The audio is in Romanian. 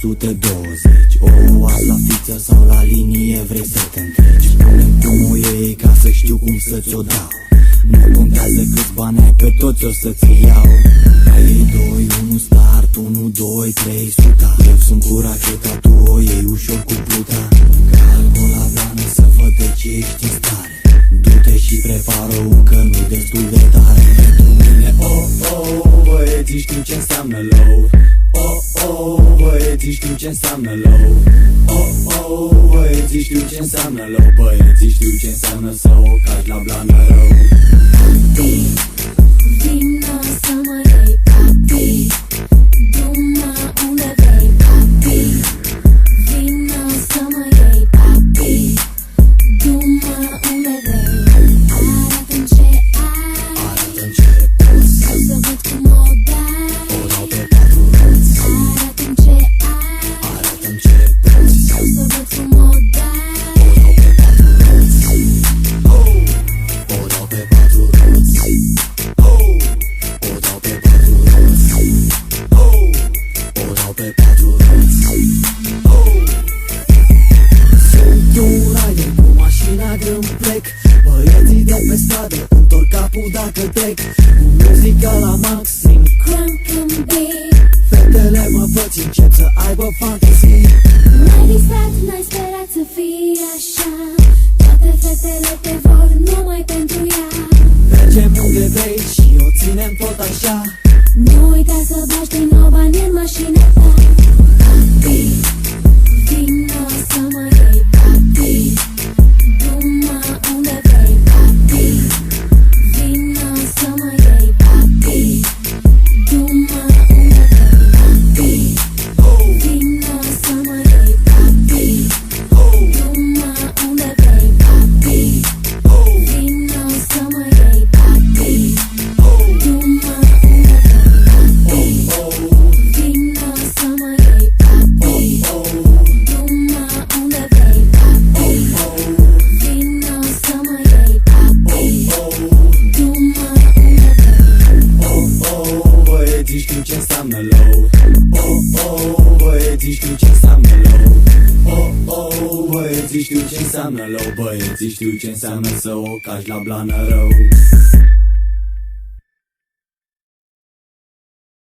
120. Azi la fiță sau la linie vrei să te întreci? Spune-mi cum o iei ca să știu cum să ți-o dau. Nu contează câți bani ai, pe toți o să-ți iau. Ei 2, 1 start, 1, 2, 3 suta. Eu sunt cu racheta, tu o iei ușor cu pluta. Calcul la plană să văd de ce ești în stare. Du-te și prepară încă nu destul de tare. Pentru mine, băieții știu ce înseamnă low. Băieții știu ce înseamnă low. Băieții știu ce înseamnă low. Băieții știu ce înseamnă să o caci la blană rău. Vino să mă iei, papi. Du-mă unde vrei, papi. Vino să mă iei, papi. Du-mă unde vrei. Arată-mi ce ai, Arată-mi ce poți, o să văd cum o dai. o dau pe patru roți. Arată-mi ce ai, Arată-mi ce poți, o să văd cum o dai. o dau pe patru roți. O dau pe patru roți. O dau pe patru roți. O dau pe patru roți. Sunt un rider cu mașina de-mi plec. Băieții de pe stradă întorc capul dacă trec. Cu muzica la maxim, Crunk-mi beat. fetele mă văd și încep să aibă fantezii. N-ai visat, n-ai sperat să fie așa. Toate fetele te vor numai pentru ea. Mergem unde vrei și o ținem tot așa. Nu uita să bagi din nou bani în mașina ta. Papi, vino să mă iei, papi. Du-mă unde vrei, papi. Vino să mă iei, papi. Du-mă unde vrei, papi. Vino să mă iei, papi. Du-mă unde vrei, papi. Vino să mă iei, papi. Du-mă unde vrei, papi. Vino să mă iei, papi. Du-mă unde vrei, papi. Vino să mă iei, papi. Du-mă unde vrei. Băieții știu ce înseamnă low. Băieții știu ce înseamnă low. Băieții știu ce înseamnă low. Băieții știu ce înseamnă să o caci la blană rău.